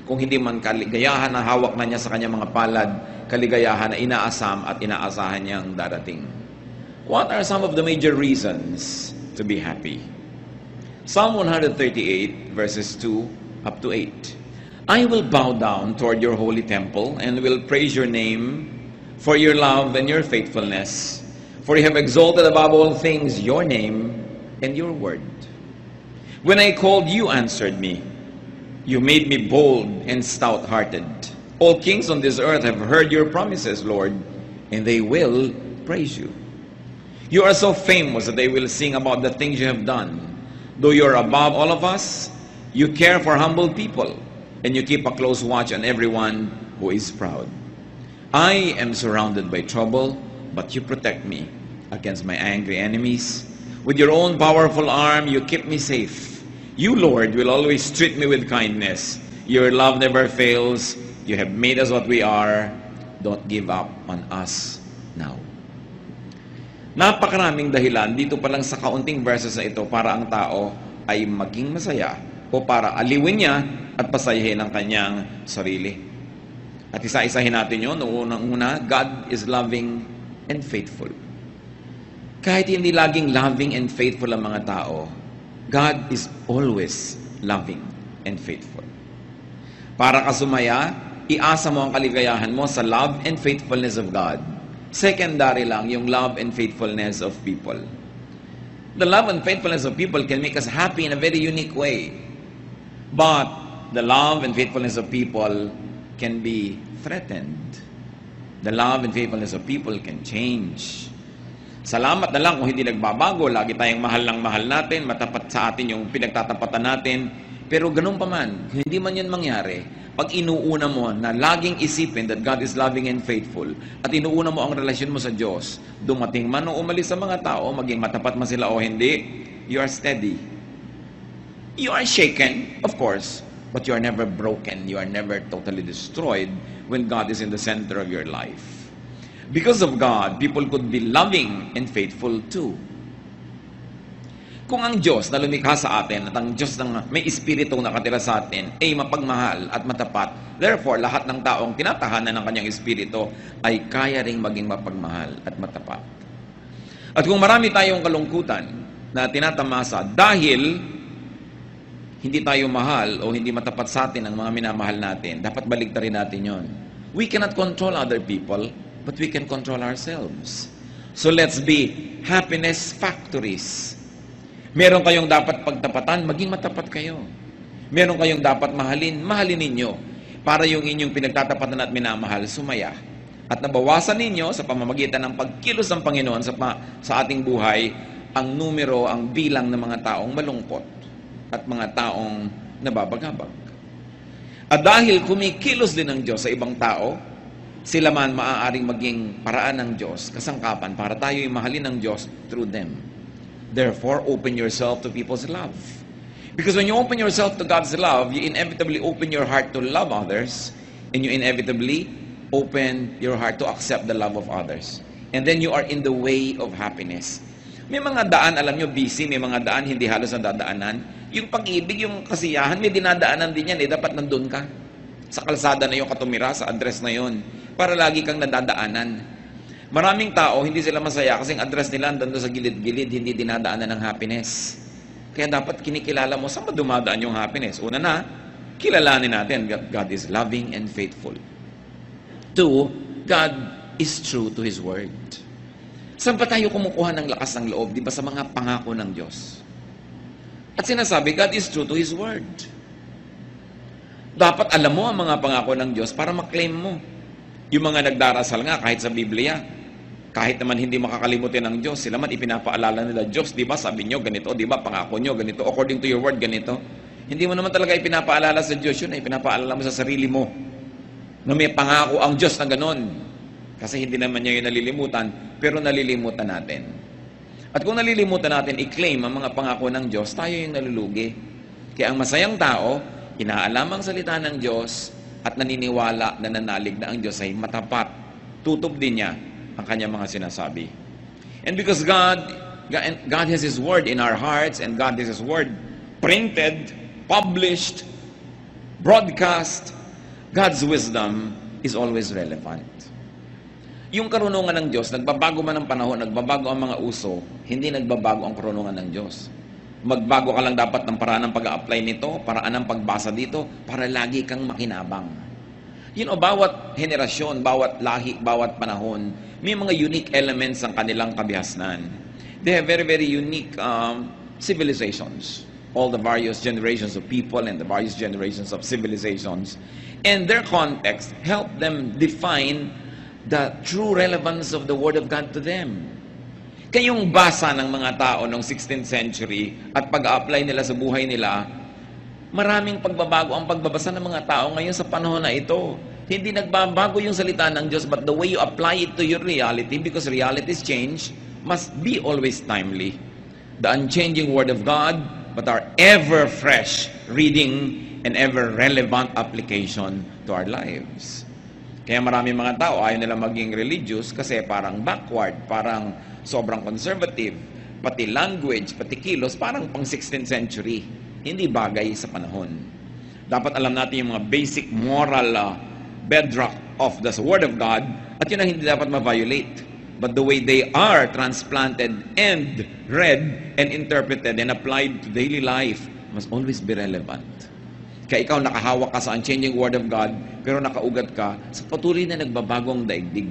kung hindi man kaligayahan na hawak na niya sa kanyang mga palad, kaligayahan na inaasam at inaasahan niyang darating. What are some of the major reasons to be happy? Psalm 138 verses 2 up to 8. I will bow down toward your holy temple and will praise your name for your love and your faithfulness. For you have exalted above all things your name and your word. When I called, you answered me. You made me bold and stout-hearted. All kings on this earth have heard your promises, Lord, and they will praise you. You are so famous that they will sing about the things you have done. Though you are above all of us, you care for humble people, and you keep a close watch on everyone who is proud. I am surrounded by trouble, but you protect me against my angry enemies. With your own powerful arm, you keep me safe. You, Lord, will always treat me with kindness. Your love never fails. You have made us what we are. Don't give up on us now. Napakaraming dahilan dito pa lang sa kaunting verses na ito para ang tao ay maging masaya o para aliwin niya at pasayahin ang kanyang sarili. At isa-isahin natin yun. Unang-una, God is loving and faithful. Kahit hindi laging loving and faithful ang mga tao, God is always loving and faithful. Para ka sumaya, iasa mo ang kaligayahan mo sa love and faithfulness of God. Secondary lang yung love and faithfulness of people. The love and faithfulness of people can make us happy in a very unique way. But the love and faithfulness of people can be threatened. The love and faithfulness of people can change. Salamat na lang kung hindi nagbabago. Lagi tayong mahal ng mahal natin, matapat sa atin yung pinagtatapatan natin. Pero ganun pa man, kung hindi man yan mangyari, pag inuuna mo na laging isipin that God is loving and faithful, at inuuna mo ang relasyon mo sa Diyos, dumating man o umalis sa mga tao, maging matapat man sila o hindi, you are steady. You are shaken, of course, but you are never broken. You are never totally destroyed when God is in the center of your life. Because of God, people could be loving and faithful too. Kung ang Diyos na lumikha sa atin at ang Diyos na may espiritu na nakatira sa atin ay mapagmahal at matapat, therefore, lahat ng taong tinatahanan ng kanyang espiritu ay kaya ring maging mapagmahal at matapat. At kung marami tayong kalungkutan na tinatamasa dahil hindi tayo mahal o hindi matapat sa atin ang mga minamahal natin, dapat baligtarin natin yon. We cannot control other people, but we can control ourselves. So let's be happiness factories. Meron kayong dapat pagtapatan, maging matapat kayo. Meron kayong dapat mahalin, mahalin ninyo. Para yung inyong pinagtatapatan at minamahal, sumaya. At nabawasan ninyo sa pamamagitan ng pagkilos ng Panginoon sa ating buhay, ang numero, ang bilang ng mga taong malungkot at mga taong nababagabag. At dahil kumikilos din ng Diyos sa ibang tao, sila man maaaring maging paraan ng Diyos, kasangkapan para tayo'y mahalin ng Diyos through them. Therefore, open yourself to people's love. Because when you open yourself to God's love, you inevitably open your heart to love others, and you inevitably open your heart to accept the love of others. And then you are in the way of happiness. May mga daan, alam nyo, busy, may mga daan, hindi halos nadadaanan. Yung pag-ibig, yung kasiyahan, may dinadaanan din yan, dapat nandun ka. Sa kalsada na yung katumira, sa address na yun, para lagi kang nadadaanan. Maraming tao, hindi sila masaya kasi ang address nila andun sa gilid-gilid, hindi dinadaanan ng happiness. Kaya dapat kinikilala mo saan ba dumadaan yung happiness. Una na, kilalanin natin, God is loving and faithful. Two, God is true to His Word. Saan pa tayo kumukuha ng lakas ng loob? Di ba sa mga pangako ng Diyos? At sinasabi, God is true to His Word. Dapat alam mo ang mga pangako ng Diyos para maklaim mo. Yung mga nagdarasal nga kahit sa Biblia, kahit naman hindi makakalimutin ng Diyos, sila man ipinapaalala nila, Diyos, di ba sabi nyo ganito, di ba pangako nyo ganito, according to your word ganito. Hindi mo naman talaga ipinapaalala sa Diyos yun, ipinapaalala mo sa sarili mo na may pangako ang Diyos na ganon. Kasi hindi naman niya yung nalilimutan, pero nalilimutan natin. At kung nalilimutan natin i-claim ang mga pangako ng Diyos, tayo yung nalulugi. Kaya ang masayang tao, inaalam ang salita ng Diyos at naniniwala na nanalig na ang Diyos ay matapat. Tutup din niya ang kanyang mga sinasabi. And because God has His Word in our hearts, and God has His Word printed, published, broadcast, God's wisdom is always relevant. Yung karunungan ng Diyos, nagbabago man ang panahon, nagbabago ang mga uso, hindi nagbabago ang karunungan ng Diyos. Magbago ka lang dapat ng paraan ng pag-a-apply nito, paraan ng pagbasa dito, para lagi kang makinabang. Bawat henerasyon, bawat lahi, bawat panahon, may mga unique elements ang kanilang kabihasnan. They have very, very unique civilizations. All the various generations of people and the various generations of civilizations. And their context help them define the true relevance of the Word of God to them. Kayong basa ng mga tao noong 16th century at pag-a-apply nila sa buhay nila, maraming pagbabago ang pagbabasa ng mga tao ngayon sa panahon na ito. Hindi nagbabago yung salita ng Diyos, but the way you apply it to your reality, because realities change, must be always timely. The unchanging Word of God, but our ever-fresh reading and ever-relevant application to our lives. Kaya marami mga tao, ayaw nila maging religious kasi parang backward, parang sobrang conservative, pati language, pati kilos, parang pang 16th century. Hindi bagay sa panahon. Dapat alam natin yung mga basic moral bedrock of the Word of God at yun ang hindi dapat ma-violate. But the way they are transplanted and read and interpreted and applied to daily life must always be relevant. Kaya ikaw nakahawak ka sa unchanging Word of God, pero nakaugat ka sa patuloy na nagbabagong daigdig.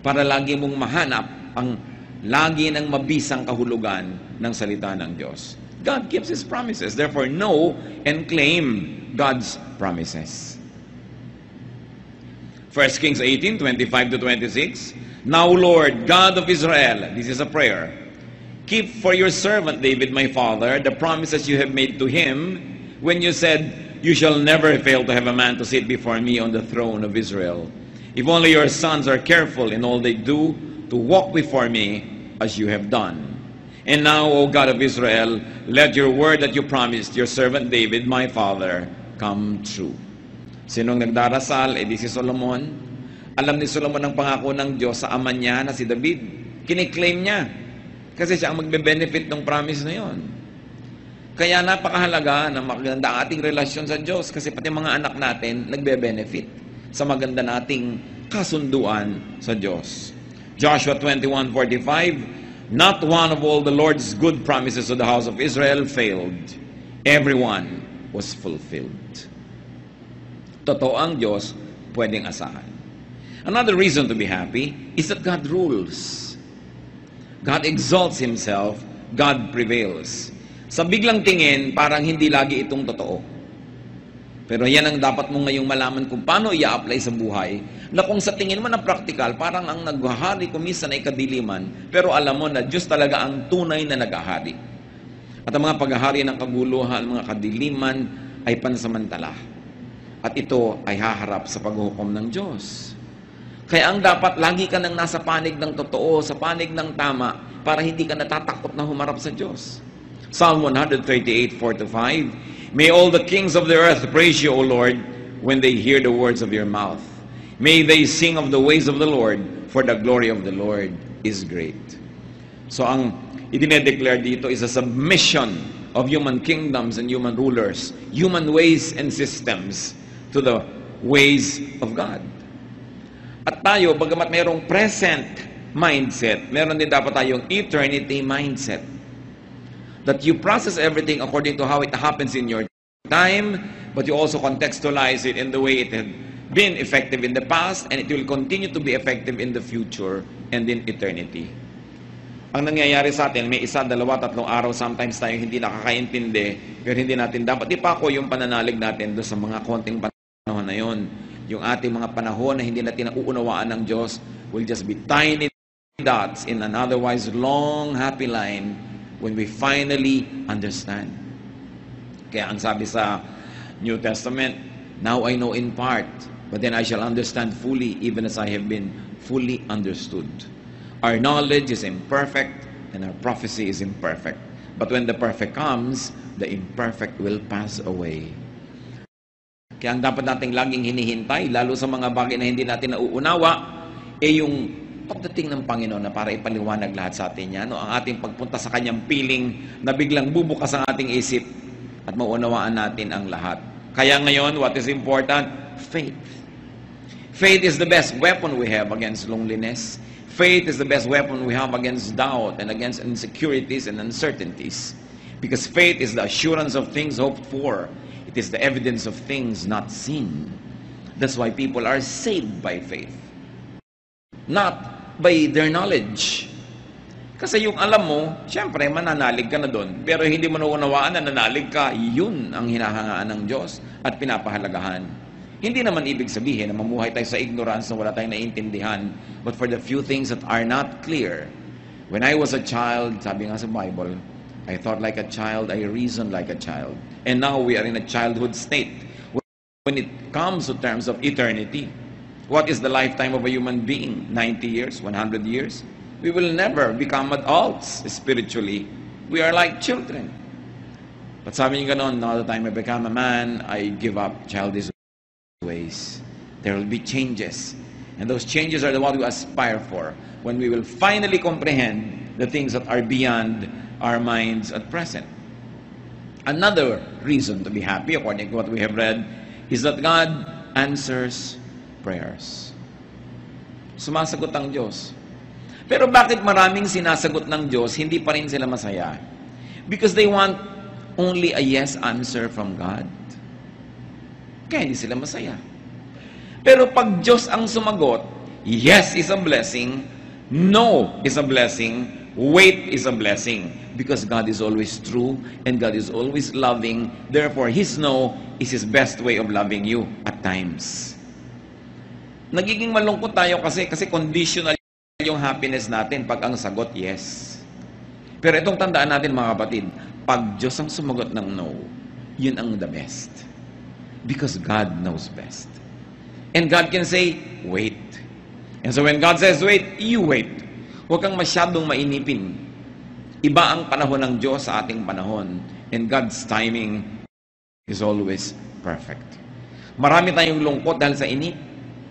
Para lagi mong mahanap ang lagi ng mabisang kahulugan ng salita ng Diyos. God keeps His promises. Therefore, know and claim God's promises. 1 Kings 18, 25-26. Now, Lord, God of Israel, this is a prayer, keep for your servant David, my father, the promises you have made to him when you said, you shall never fail to have a man to sit before me on the throne of Israel. If only your sons are careful in all they do to walk before me as you have done. And now, O God of Israel, let your word that you promised your servant David, my father, come true. Sinong nagdarasal? Di si Solomon. Alam ni Solomon ang pangako ng Diyos sa ama niya na si David. Kiniklaim niya. Kasi siya ang magbe-benefit ng promise na yon. Kaya napakahalaga na maganda ang ating relasyon sa Diyos kasi pati mga anak natin nagbe-benefit sa maganda nating kasunduan sa Diyos. Joshua 21:45, not one of all the Lord's good promises to the house of Israel failed. Everyone was fulfilled. Totoo ang Diyos, pwedeng asahan. Another reason to be happy is that God rules. God exalts Himself, God prevails. Sa biglang tingin, parang hindi lagi itong totoo. Pero yan ang dapat mo ngayong malaman kung paano i-apply sa buhay, na kung sa tingin mo na practical, parang ang naghahari kumisan ay kadiliman, pero alam mo na Diyos talaga ang tunay na naghahari. At ang mga paghahari ng kaguluhan, mga kadiliman, ay pansamantala. At ito ay haharap sa paghukom ng Diyos. Kaya ang dapat, lagi ka nang nasa panig ng totoo, sa panig ng tama, para hindi ka natatakot na humarap sa Diyos. Psalm 138:4-5, may all the kings of the earth praise you, O Lord, when they hear the words of your mouth. May they sing of the ways of the Lord, for the glory of the Lord is great. So ang idinedeclare dito is a submission of human kingdoms and human rulers, human ways and systems to the ways of God. At tayo, bagamat mayroong present mindset, meron din dapat tayong eternity mindset. That you process everything according to how it happens in your time, but you also contextualize it in the way it had been effective in the past, and it will continue to be effective in the future and in eternity. Ang nangyayari sa atin, may 1, 2, 3 araw, sometimes tayo hindi nakakaintindi, pero hindi natin dapat ipako yung pananalig natin doon sa mga konting panahon na yun. Yung ating mga panahon na hindi natin nauunawaan ng Diyos will just be tiny dots in an otherwise long, happy line when we finally understand. Kaya ang sabi sa New Testament, now I know in part, but then I shall understand fully, even as I have been fully understood. Our knowledge is imperfect, and our prophecy is imperfect. But when the perfect comes, the imperfect will pass away. Kaya ang dapat nating laging hinihintay, lalo sa mga bagay na hindi natin nauunawa, yung pagdating ng Panginoon na para ipaliwanag lahat sa atin yan, ang ating pagpunta sa Kanyang piling na biglang bubukas ang ating isip at maunawaan natin ang lahat. Kaya ngayon, what is important? Faith. Faith is the best weapon we have against loneliness. Faith is the best weapon we have against doubt and against insecurities and uncertainties. Because faith is the assurance of things hoped for. It is the evidence of things not seen. That's why people are saved by faith. Not by their knowledge. Kasi yung alam mo, syempre mananalig ka na doon. Pero hindi mo naunawaan na nanalig ka, yun ang hinahangaan ng Diyos at pinapahalagahan. Hindi naman ibig sabihin na mamuhay tayo sa ignorance na wala tayong naiintindihan. But for the few things that are not clear, when I was a child, sabi nga sa Bible, I thought like a child, I reasoned like a child. And now we are in a childhood state. When it comes to terms of eternity, what is the lifetime of a human being? 90 years? 100 years? We will never become adults spiritually. We are like children. But sabi niya ganon, now the time I become a man, I give up childish ways. There will be changes. And those changes are the what we aspire for when we will finally comprehend the things that are beyond our minds at present. Another reason to be happy, according to what we have read, is that God answers prayers. Sumasagot ang Diyos. Pero bakit maraming sinasagot ng Diyos, hindi pa rin sila masaya? Because they want only a yes answer from God. Kaya hindi sila masaya. Pero pag Diyos ang sumagot, yes is a blessing, no is a blessing, wait is a blessing. Because God is always true and God is always loving. Therefore, His no is His best way of loving you at times. Nagiging malungkot tayo kasi conditional yung happiness natin pag ang sagot, yes. Pero itong tandaan natin mga kapatid, pag Diyos ang sumagot ng no, yun ang the best. Because God knows best. And God can say, wait. And so when God says wait, you wait. Huwag kang masyadong mainipin. Iba ang panahon ng Diyos sa ating panahon. And God's timing is always perfect. Marami tayong lungkot dahil sa inip.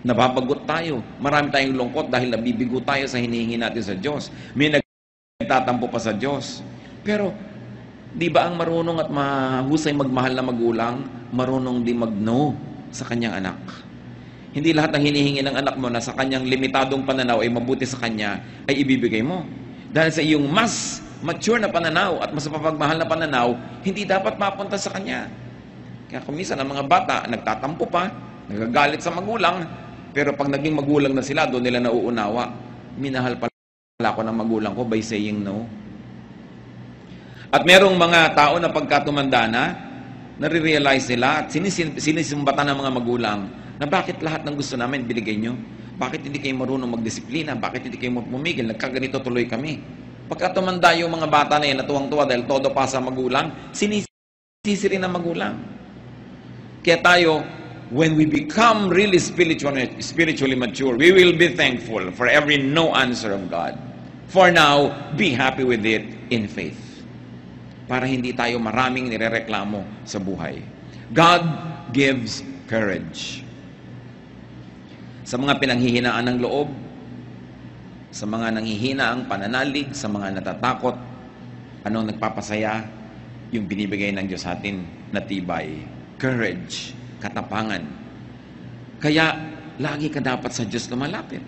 Nababagot tayo. Marami tayong lungkot dahil nabibigo tayo sa hinihingi natin sa Diyos. May nagtatampo pa sa Diyos. Pero, di ba ang marunong at mahusay magmahal na magulang, marunong din mag-no sa kanyang anak? Hindi lahat ng hinihingi ng anak mo na sa kanyang limitadong pananaw ay mabuti sa kanya, ay ibibigay mo. Dahil sa iyong mas mature na pananaw at mas mapagmahal na pananaw, hindi dapat mapunta sa kanya. Kaya kuminsan ang mga bata, nagtatampo pa, nagagalit sa magulang, pero pag naging magulang na sila, doon nila nauunawa. Minahal pala ako ng magulang ko by saying no. At merong mga tao na pagka tumanda na, nare-realize nila at sinisimbatan ng mga magulang na bakit lahat ng gusto namin binigay nyo? Bakit hindi kayo marunong magdisiplina? Bakit hindi kayo pumigil? Nagkaganito tuloy kami. Pagka tumanda yung mga bata na yan, natuwang-tuwa dahil todo pa sa magulang, sinisisi rin ng magulang. Kaya tayo, when we become really spiritually mature, we will be thankful for every no answer of God. For now, be happy with it in faith. Para hindi tayo maraming nirereklamo sa buhay. God gives courage. Sa mga pinanghihinaan ng loob, sa mga nanghihina ang pananalig, sa mga natatakot, anong nagpapasaya? Yung binibigay ng Diyos sa atin na tibay. Courage. Katapangan. Kaya, lagi ka dapat sa Diyos lumalapit.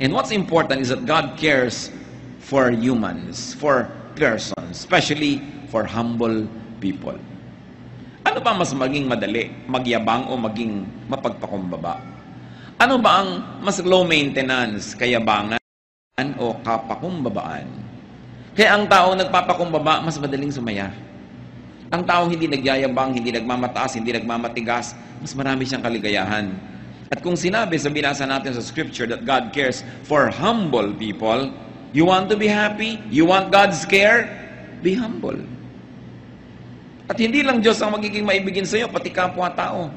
And what's important is that God cares for humans, for persons, especially for humble people. Ano ba mas maging madali? Magyabang o maging mapagpakumbaba? Ano ba ang mas low maintenance? Kayabangan o kapakumbabaan? Kaya ang tao nagpapakumbaba, mas madaling sumaya. Ang taong hindi nagyayabang, hindi nagmamataas, hindi nagmamatigas, mas marami siyang kaligayahan. At kung sinabi sa binasa natin sa scripture that God cares for humble people, you want to be happy? You want God's care? Be humble. At hindi lang Diyos ang magiging maibigin sa iyo, pati kapwa-tao.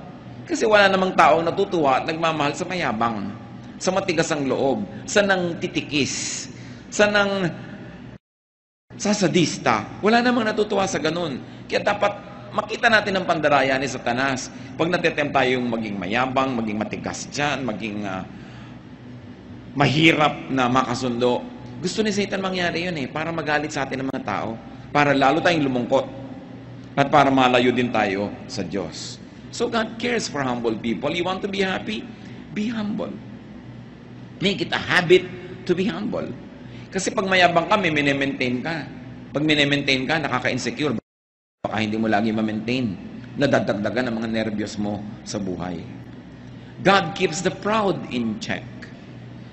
Kasi wala namang taong natutuwa at nagmamahal sa mayabang, sa matigas ang loob, sa nang titikis, sa nang sasadista. Wala namang natutuwa sa ganun. Kaya dapat makita natin ang pandaraya ni Satanas. Pag natetempt tayong maging mayabang, maging matigas dyan, maging mahirap na makasundo, gusto ni Satan mangyari yun para magalit sa atin ng mga tao, para lalo tayong lumungkot, at para malayo din tayo sa Diyos. So God cares for humble people. You want to be happy? Be humble. Make it a habit to be humble. Kasi pag mayabang ka, may mini-maintain ka. Pag mini-maintain ka, nakaka-insecure. Baka hindi mo lagi ma-maintain. Nadadagdagan ang mga nervyos mo sa buhay. God keeps the proud in check.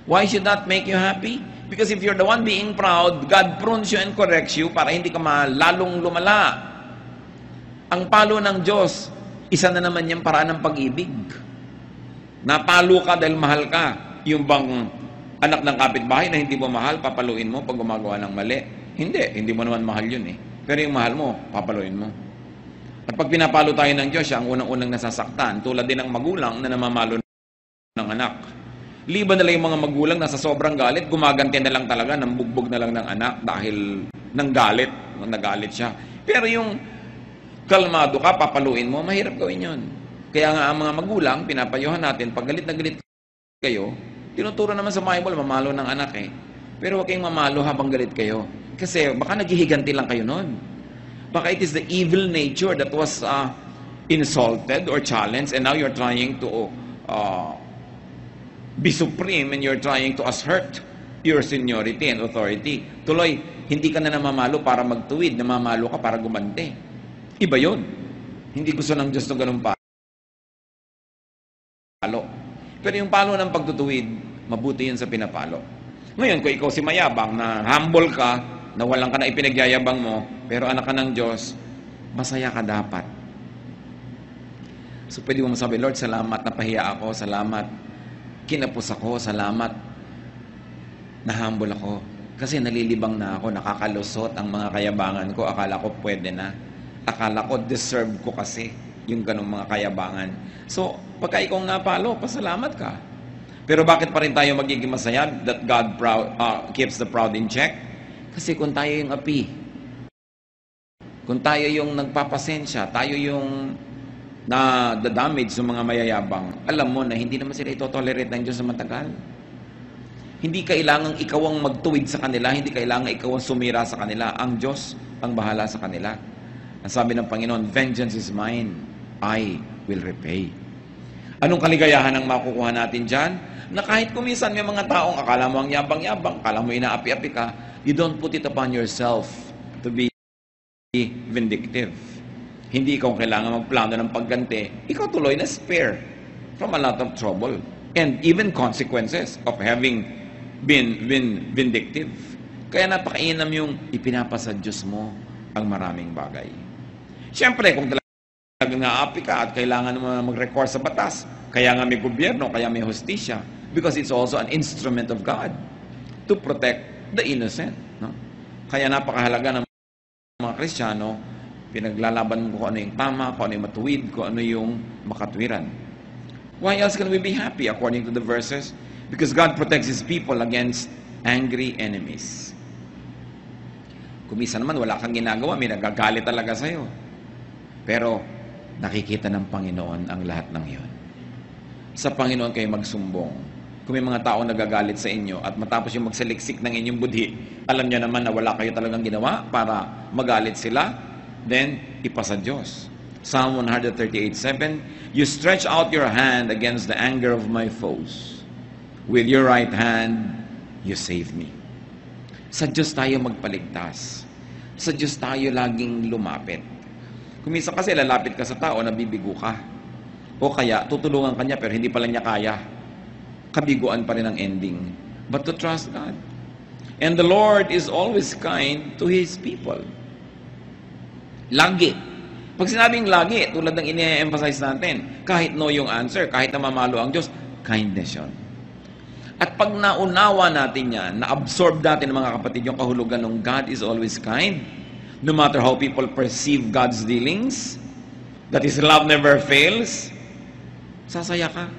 Why should that make you happy? Because if you're the one being proud, God prunes you and corrects you para hindi ka lalong lumala. Ang palo ng Diyos, isa na naman yung paraan ng pag-ibig. Napalo ka dahil mahal ka. Yung bang anak ng kapitbahay na hindi mo mahal, papaluin mo pag gumagawa ng mali. Hindi mo naman mahal yun eh. Pero yung mahal mo, papaluin mo. At pag pinapalo tayo ng Diyos, siya ang unang-unang nasasaktan. Tulad din ng magulang na namamalo ng anak. Liban na lang yung mga magulang na sa sobrang galit, gumaganti na lang talaga, ng bugbog na lang ng anak dahil ng galit, nagalit siya. Pero yung kalmado ka, papaluin mo, mahirap gawin yun. Kaya nga ang mga magulang, pinapayuhan natin, pag galit na galit kayo, tinuturo naman sa Bible, mamalo ng anak eh. Pero huwag kayong mamalo habang galit kayo. Kasi baka naghihiganti lang kayo nun. Baka it is the evil nature that was insulted or challenged and now you're trying to be supreme and you're trying to assert your seniority and authority. Tuloy, hindi ka na namamalo para magtuwid, namamalo ka para gumante. Iba yun. Hindi gusto ng Diyos ng ganun palo. Pero yung palo ng pagtutuwid, mabuti yun sa pinapalo. Ngayon, kung ikaw si mayabang, na humble ka, na walang ka na ipinagyayabang mo, pero anak ka ng Diyos, masaya ka dapat. So pwede mo masabi, Lord, salamat, napahiya ako, salamat, kinapos ako, salamat, na humble ako. Kasi nalilibang na ako, nakakalusot ang mga kayabangan ko, akala ko pwede na. Akala ko deserve ko kasi yung ganong mga kayabangan. So, pagka ikaw napalo, pasalamat ka. Pero bakit pa rin tayo magiging masaya that God keeps the proud in check? Kasi kung tayo yung api, kung tayo yung nagpapasensya, tayo yung na-damage sa mga mayayabang, alam mo na hindi naman sila ito-tolerate ng Diyos sa matagal. Hindi kailangang ikaw ang magtuwid sa kanila, hindi kailangang ikaw ang sumira sa kanila. Ang Diyos ang bahala sa kanila. Ang sabi ng Panginoon, vengeance is mine, I will repay. Anong kaligayahan ang makukuha natin dyan? Na kahit kumisan may mga taong akala mo ang yabang-yabang, akala mo inaapi-api ka, you don't put it upon yourself to be vindictive. Hindi ikaw kailangan magplano ng pagganti. Ikaw tuloy na spare from a lot of trouble and even consequences of having been vindictive. Kaya napakainam yung ipinapasa Diyos mo ang maraming bagay. Siyempre, kung talagang naapi ka at kailangan mo mag-recourse sa batas, kaya nga may gobyerno, kaya may hustisya, because it's also an instrument of God to protect the innocent. No? Kaya napakahalaga ng mga Kristiyano, pinaglalaban mo kung ano yung tama, kung ano yung matuwid, kung ano yung makatwiran. Why else can we be happy according to the verses? Because God protects His people against angry enemies. Kung minsan naman wala kang ginagawa, may nagagalit talaga sa'yo. Pero nakikita ng Panginoon ang lahat ng iyon. Sa Panginoon kayo magsumbong. Kung may mga tao nagagalit sa inyo at matapos yung magsaliksik ng inyong budhi, alam niyo naman na wala kayo talagang ginawa para magalit sila, then ipasa Diyos. Psalm 138:7, you stretch out your hand against the anger of my foes. With your right hand, you save me. Sa Diyos tayo magpaligtas. Sa Diyos tayo laging lumapit. Kung minsan kasi lalapit ka sa tao, nabibigo ka. O kaya, tutulungan ka niya pero hindi pala niya kaya. Kabiguan pa rin ang ending. But to trust God. And the Lord is always kind to His people. Lagi. Pag sinabing lagi, tulad ng ini-emphasize natin, kahit no yung answer, kahit na mamalo ang Diyos, kindness yun. At pag naunawa natin yan, na-absorb natin mga kapatid yung kahulugan ng God is always kind, no matter how people perceive God's dealings, that His love never fails, sasaya ka.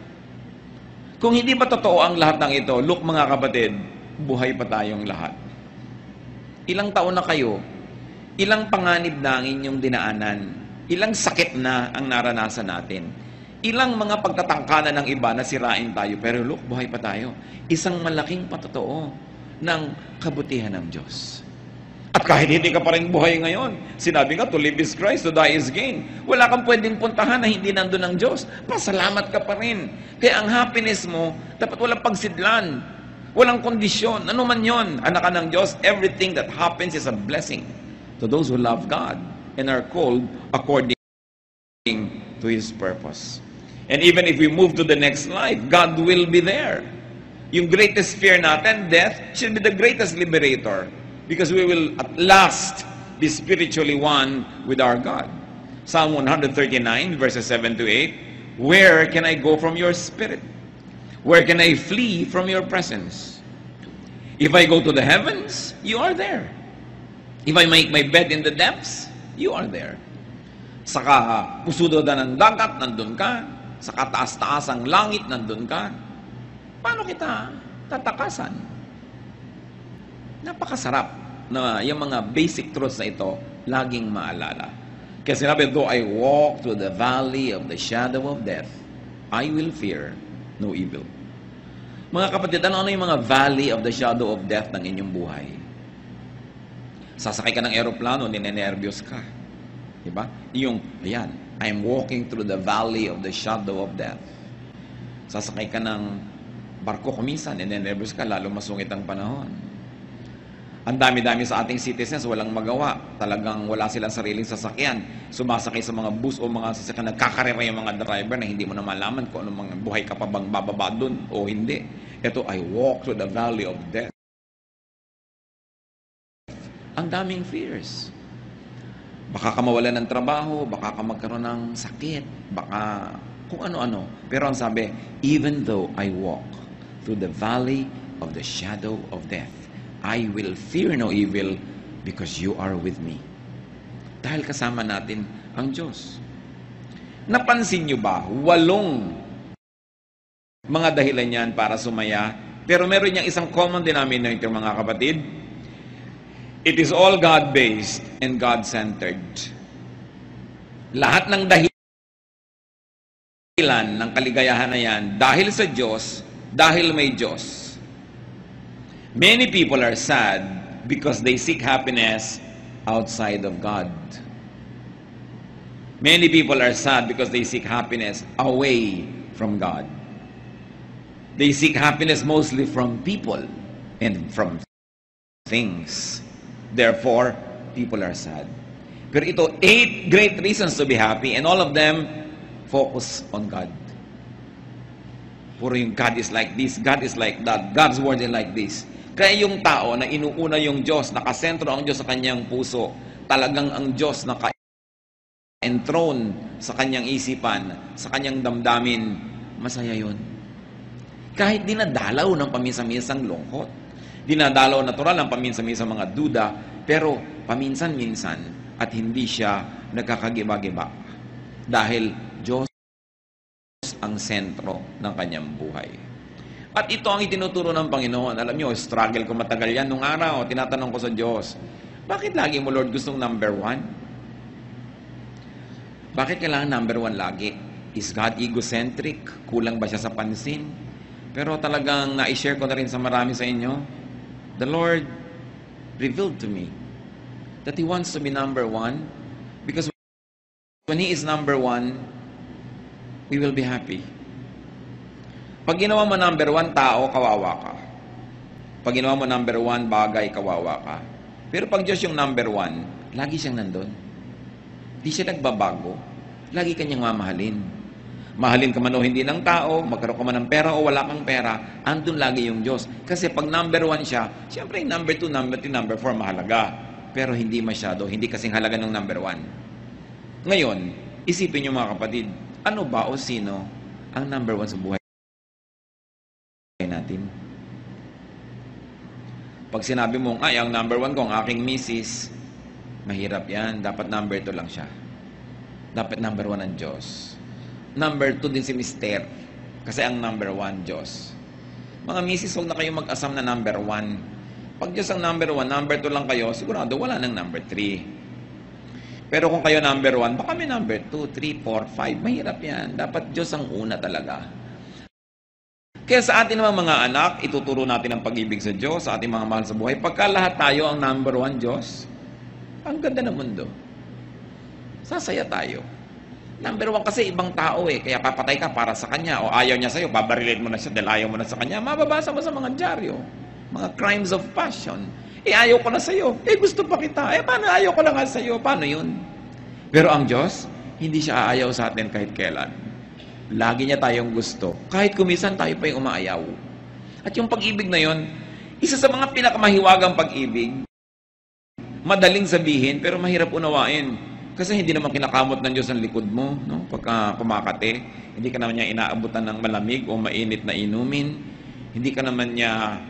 Kung hindi ba totoo ang lahat ng ito, look mga kapatid, buhay pa tayong lahat. Ilang taon na kayo, ilang panganib na ang inyong dinaanan, ilang sakit na ang naranasan natin, ilang mga pagtatangkanan ng iba na sirain tayo, pero look, buhay pa tayo. Isang malaking patotoo ng kabutihan ng Diyos. At kahit hindi ka pa rin buhay ngayon, sinabi nga, to live is Christ, to die is gain. Wala kang pwedeng puntahan na hindi nandun ang Diyos. Pasalamat ka pa rin. Kaya ang happiness mo, dapat walang pagsidlan. Walang kondisyon. Ano man yon, anak ka ng Diyos, everything that happens is a blessing to those who love God and are called according to His purpose. And even if we move to the next life, God will be there. Yung greatest fear natin, death, should be the greatest liberator. Because we will at last be spiritually one with our God. Psalm 139, verses 7 to 8. Where can I go from your spirit? Where can I flee from your presence? If I go to the heavens, you are there. If I make my bed in the depths, you are there. Sa pusudodan ng dagat, nandun ka. Sa kataas-taas ang langit, nandun ka. Paano kita tatakasan? Napakasarap na yung mga basic truths na ito laging maalala. Kaya sinabi, though I walk through the valley of the shadow of death, I will fear no evil. Mga kapatid, ano yung mga valley of the shadow of death ng inyong buhay? Sasakay ka ng aeroplano, ninenervyos ka. Diba? Yung, ayan, I'm walking through the valley of the shadow of death. Sasakay ka ng barko kuminsan, ninenervyos ka, lalo masungit ang panahon. Ang dami-dami sa ating citizens, walang magawa. Talagang wala silang sariling sasakyan. Sumasakay sa mga bus o mga sasakyan, nagkakarera yung mga driver na hindi mo na malaman kung anong mga buhay ka pa bang bababa dun o hindi. Ito, I walk through the valley of death. Ang daming fears. Baka ka mawalan ng trabaho, baka ka magkaroon ng sakit, baka kung ano-ano. Pero ang sabi, even though I walk through the valley of the shadow of death, I will fear no evil because you are with me. Dahil kasama natin ang Diyos. Napansin nyo ba, 8 mga dahilan yan para sumaya, pero meron niyang isang common denominator, mga kapatid. It is all God-based and God-centered. Lahat ng dahilan ng kaligayahan na yan, dahil sa Diyos, dahil may Diyos. Many people are sad because they seek happiness outside of God. Many people are sad because they seek happiness away from God. They seek happiness mostly from people and from things. Therefore, people are sad. Pero ito, 8 great reasons to be happy, and all of them focus on God. Puro yung God is like this, God is like that, God's word is like this. Kaya yung tao na inuuna yung Diyos, nakasentro ang Diyos sa kanyang puso, talagang ang Diyos naka-enthroned sa kanyang isipan, sa kanyang damdamin, masaya yun. Kahit dinadalaw ng paminsan-minsang lungkot, dinadalaw natural ng paminsan-minsang mga duda, pero paminsan-minsan at hindi siya nagkakagiba-giba. Dahil Diyos ang sentro ng kanyang buhay. At ito ang itinuturo ng Panginoon. Alam nyo, struggle ko matagal yan. Nung araw, tinatanong ko sa Diyos, bakit lagi mo, Lord, gustong number 1? Bakit kailangan number 1 lagi? Is God egocentric? Kulang ba siya sa pansin? Pero talagang na-share ko na rin sa marami sa inyo. The Lord revealed to me that He wants to be number 1 because when He is number 1, we will be happy. Pag ginawa mo number 1 tao, kawawa ka. Pag ginawa mo number 1 bagay, kawawa ka. Pero pag Diyos yung number 1, lagi siyang nandun. Di siya nagbabago. Lagi kanyang mamahalin. Mahalin ka man o hindi ng tao, magkaroon ka man ng pera o wala kang pera, andun lagi yung Diyos. Kasi pag number 1 siya, siyempre yung number 2, number 3, number 4 mahalaga. Pero hindi masyado, hindi kasing halaga ng number 1. Ngayon, isipin niyo mga kapatid, ano ba o sino ang number 1 sa buhay natin? Pag sinabi mong, ay, ang number 1 ko, ang aking misis, mahirap yan. Dapat number 2 lang siya. Dapat number 1 ang Diyos. Number 2 din si Mister. Kasi ang number 1, Diyos. Mga misis, huwag na kayong mag-asam na number 1. Pag Diyos ang number 1, number 2 lang kayo, sigurado wala nang number 3. Pero kung kayo number 1, baka may number 2, 3, 4, 5. Mahirap yan. Dapat Diyos ang una talaga. Kaya sa atin naman mga anak, ituturo natin ang pag-ibig sa Diyos, sa ating mga mahal sa buhay. Pagka lahat tayo ang number one Diyos, ang ganda ng mundo. Sasaya tayo. Number one kasi ibang tao kaya papatay ka para sa kanya o ayaw niya sa'yo, babarilin mo na siya dahil ayaw mo na sa kanya. Mababasa mo sa mga dyaryo, mga crimes of passion. Ayaw ko na sa'yo. Gusto pa kita. Paano ayaw ko na nga sa'yo? Paano yun? Pero ang Diyos, hindi siya aayaw sa atin kahit kailan. Lagi niya tayong gusto. Kahit kumisan tayo pa yung umaayaw. At yung pag-ibig na yon, isa sa mga pinakamahiwagang pag-ibig, madaling sabihin, pero mahirap unawain. Kasi hindi naman kinakamot ng Diyos ang likod mo, no? Pagka kumakate, hindi ka naman niya inaabutan ng malamig o mainit na inumin. Hindi ka naman niya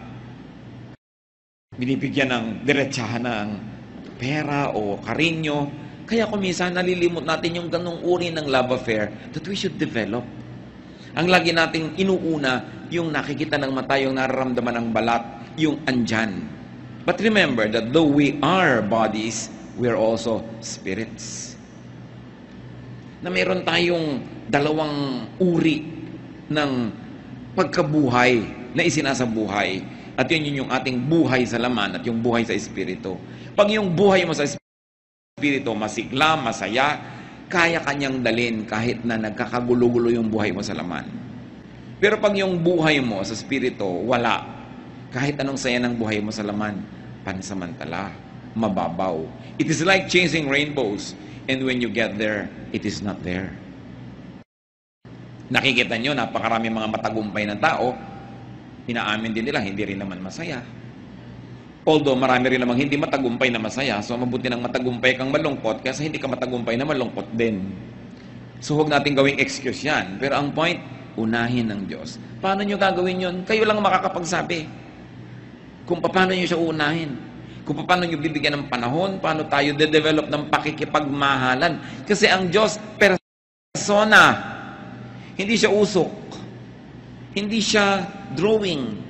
binibigyan ng diretsahan ng pera o karinyo. Kaya kuminsan nalilimot natin yung ganong uri ng love affair that we should develop. Ang lagi nating inuuna, yung nakikita ng mata, yung nararamdaman ng balat, yung andyan. But remember that though we are bodies, we are also spirits. Na meron tayong dalawang uri ng pagkabuhay na isinasabuhay. At yun yung ating buhay sa laman at yung buhay sa espiritu. Pag yung buhay mo sa espiritu masigla, masaya, kaya kanyang dalin kahit na nagkakagulo-gulo yung buhay mo sa laman. Pero pag yung buhay mo sa espiritu, wala. Kahit anong saya ng buhay mo sa laman, pansamantala, mababaw. It is like chasing rainbows, and when you get there, it is not there. Nakikita nyo, napakarami mga matagumpay na tao, inaamin din nila, hindi rin naman masaya. Although marami rin namang hindi matagumpay na masaya, so mabuti ng matagumpay kang malungkot kasi hindi ka matagumpay na malungkot din. So huwag natin gawing excuse yan. Pero ang point, unahin ng Diyos. Paano nyo gagawin yun? Kayo lang makakapagsabi. Kung paano nyo siya unahin. Kung paano nyo bibigyan ng panahon, paano tayo de-develop ng pakikipagmahalan. Kasi ang Diyos, persona. Hindi siya usok. Hindi siya drawing.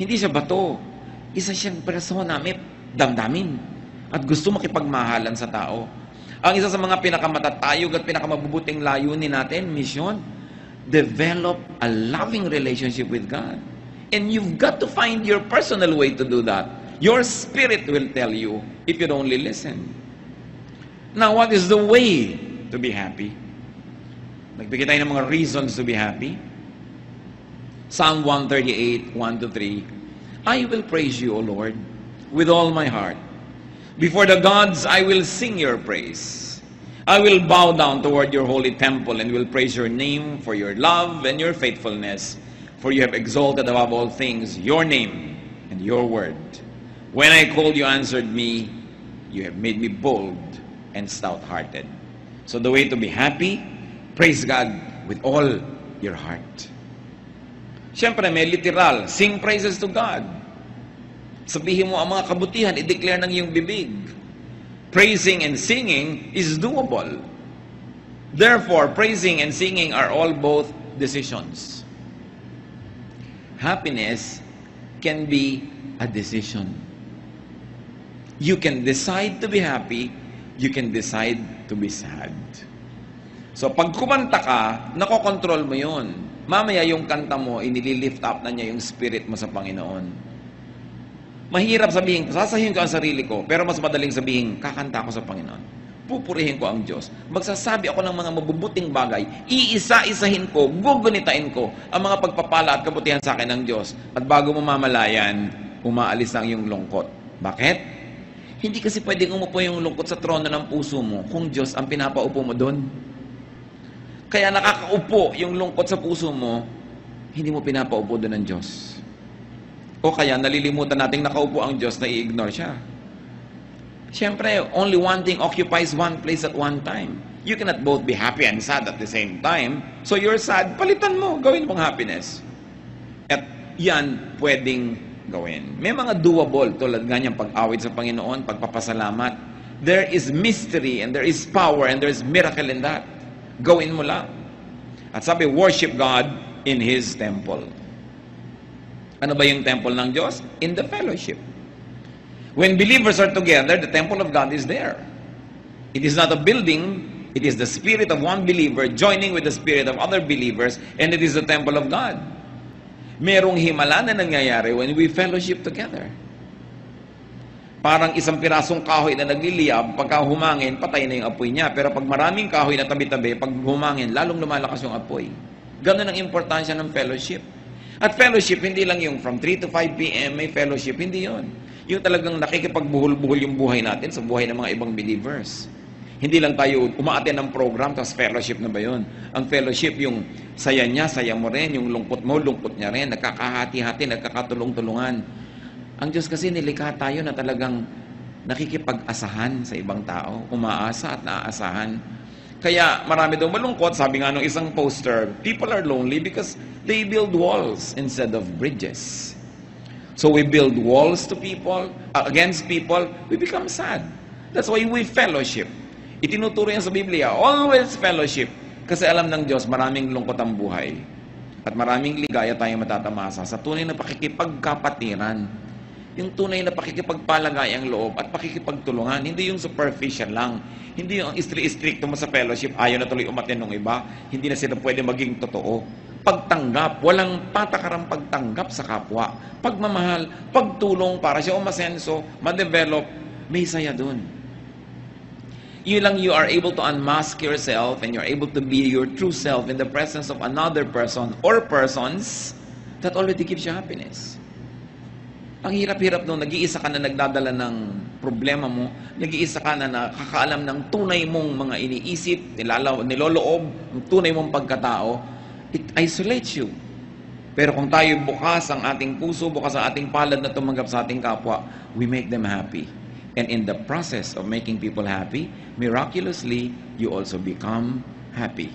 Hindi siya bato. Isa siyang persona, may damdamin. At gusto makipagmahalan sa tao. Ang isa sa mga pinakamatatayog at pinakamabubuting layunin natin, mission, develop a loving relationship with God. And you've got to find your personal way to do that. Your spirit will tell you if you'd only listen. Now, what is the way to be happy? Nagbigay tayo ng mga reasons to be happy. Psalm 138, 1-3. I will praise you, O Lord, with all my heart. Before the gods, I will sing your praise. I will bow down toward your holy temple and will praise your name for your love and your faithfulness. For you have exalted above all things your name and your word. When I called, you answered me. You have made me bold and stout-hearted. So the way to be happy, praise God with all your heart. Siyempre, may literal, sing praises to God. Sabihin mo ang mga kabutihan, i-declare ng iyong bibig. Praising and singing is doable. Therefore, praising and singing are all both decisions. Happiness can be a decision. You can decide to be happy, you can decide to be sad. So, pag kumanta ka, nakokontrol mo yun. Mamaya yung kanta mo, inililift up na niya yung spirit mo sa Panginoon. Mahirap sabihin, sasahin ko ang sarili ko, pero mas madaling sabihin, kakanta ako sa Panginoon. Pupurihin ko ang Diyos. Magsasabi ako ng mga mabubuting bagay. Iisa-isahin ko, gugunitain ko ang mga pagpapala at kabutihan sa akin ng Diyos. At bago mo mamalayan, umaalis ang iyong lungkot. Bakit? Hindi kasi pwedeng umupo yung lungkot sa trono ng puso mo kung Diyos ang pinapaupo mo doon. Kaya nakakaupo yung lungkot sa puso mo, hindi mo pinapaupo doon ng Diyos. O kaya nalilimutan nating nakaupo ang Diyos na i-ignore siya. Siyempre, only one thing occupies one place at one time. You cannot both be happy and sad at the same time. So you're sad, palitan mo, gawin mong happiness. At yan pwedeng gawin. May mga doable tulad nga niyang pag-awit sa Panginoon, pagpapasalamat. There is mystery and there is power and there is miracle in that. Gawin mo lang. At sabi, worship God in His temple. Ano ba yung temple ng Diyos? In the fellowship. When believers are together, the temple of God is there. It is not a building, it is the spirit of one believer joining with the spirit of other believers, and it is the temple of God. Merong himala na nangyayari when we fellowship together. Parang isang pirasong kahoy na nagliliyab, pagka humangin, patay na yung apoy niya. Pero pag maraming kahoy na tabi-tabi, pag humangin, lalong lumalakas yung apoy. Ganun ang importansya ng fellowship. At fellowship, hindi lang yung from 3 to 5 p.m. may fellowship, hindi yon. Yung talagang nakikipagbuhol-buhol yung buhay natin sa buhay ng mga ibang believers. Hindi lang tayo umaattend ng program, tapos fellowship na ba yun? Ang fellowship, yung saya niya, saya mo rin, yung lungkot mo, lungkot niya rin, nagkakahati-hati, nagkakatulong-tulungan. Ang Diyos kasi nilikha tayo na talagang nakikipag-asahan sa ibang tao, umaasa at naaasahan. Kaya marami daw malungkot, sabi nga nung isang poster, people are lonely because they build walls instead of bridges. So we build walls to people, against people, we become sad. That's why we fellowship. Itinuturo yan sa Biblia, always fellowship. Kasi alam ng Diyos, maraming lungkot ang buhay. At maraming ligaya tayong matatamasa sa tunay na pakikipagkapatiran. Yung tunay na pakikipagpalagay ang loob at pakikipagtulungan. Hindi yung superficial lang. Hindi yung istri-stricto mo sa fellowship, ayaw na tuloy umatin ng iba. Hindi na sila pwede maging totoo. Pagtanggap, walang patakarang pagtanggap sa kapwa. Pagmamahal, pagtulong para siya umasenso, ma-develop, may saya dun. You lang, you are able to unmask yourself and you're able to be your true self in the presence of another person or persons that already gives you happiness. Ang hirap-hirap nung nag-iisa ka na nagdadala ng problema mo, nag-iisa ka na nakakaalam ng tunay mong mga iniisip, niloloob, ang tunay mong pagkatao, it isolates you. Pero kung tayo bukas ang ating puso, bukas ang ating palad na tumanggap sa ating kapwa, we make them happy. And in the process of making people happy, miraculously, you also become happy.